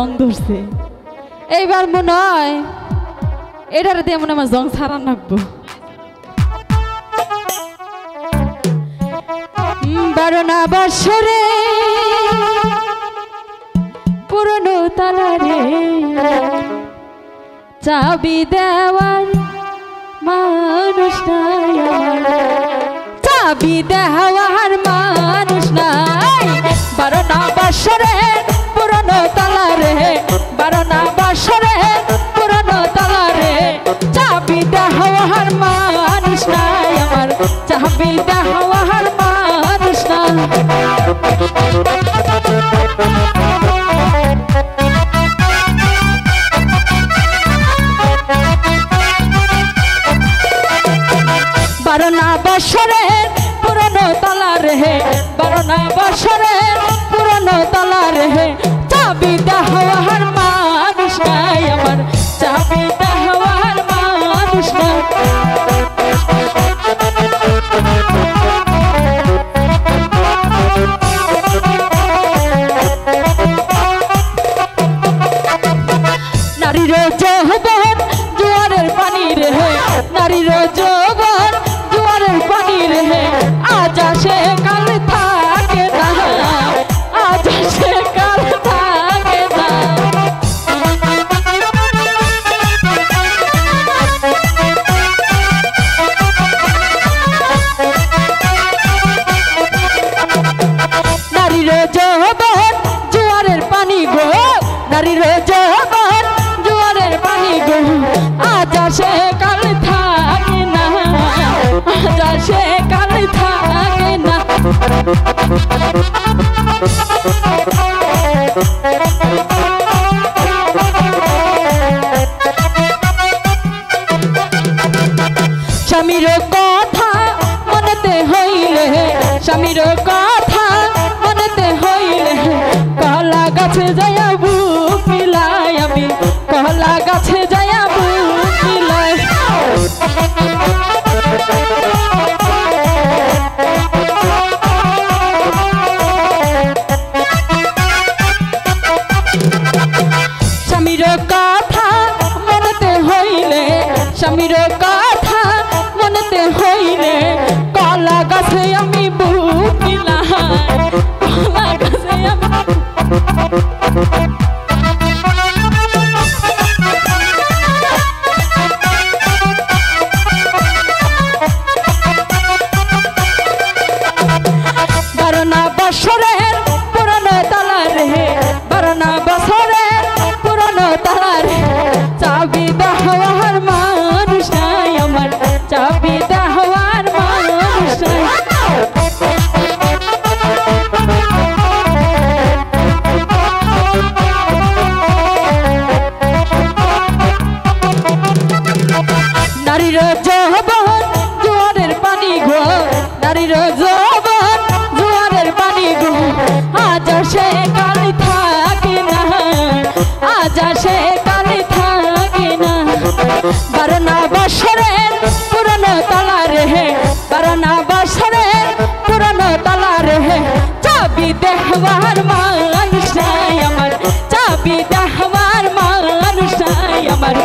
জং ধরছে এইবার মনে হয় এটারে দিয়ে মনে আমার জং ছাড়া নাকবো। বারোনা বছরে পুরনো তালারে চাবি দেওয়ার মানুষ নাই, চাবি দেওয়ার মানুষ নাই। বারোনা বছরে পুরনো তালারে, বারোনা বছরে পুরনো তালারে চাবি দেওয়ার মানুষ নাই আমার, চাবি দেওয়ার মানুষ নাই। বারোনা বছরের পুরনো তালারে, বারোনা বছরের পুরনো তালারে চাবি দেওয়ার মানুষ নাই আমার, চাবি দেওয়ার মানুষ নাই। নারীর যৌবন জোয়ারের পানি রে, নারীর যৌবন জোয়ারের পানি রে আজ আসে কাল থাকে না, আজ আসে কাল থাকে না। নারীর যৌবন জোয়ারের পানি গো, নারীর যৌবন জোয়ারের পানি গো আজ আসে কাল থাকে না, আজ আসে কাল থাকে না। স্বামীর কথা মনেতে হইলে, স্বামীর কথা মনেতে হইলে কলা গাছে যাইয়া বুক মিলাই আমি, কলা গাছে যাইয়া বুক মিলাই। স্বামীর কথা মনেতে হইলে, স্বামীর কথা মনেতে হইলে কলা গাছে আমি বুক মিলাই, কলা গাছে আমি। বারোনা বছরের পুরনো তালারে, বারোনা বছরের পুরনো তালারে চাবি দেওয়ার মানুষ নাই আমার, চাবি দেওয়ার মানুষ নাই। নারীর যৌবন জোয়ারের পানি গো, নারীর যৌবন জোয়ারের পানি গো আজ আসে কাল থাকে না, আজ আসে কাল থাকে না। বারোনা বছরের পুরনো তালারে, বারোনা বছরের পুরনো তালারে চাবি দেওয়ার মানুষ নাই আমার, চাবি দেওয়ার মানুষ নাই আমার।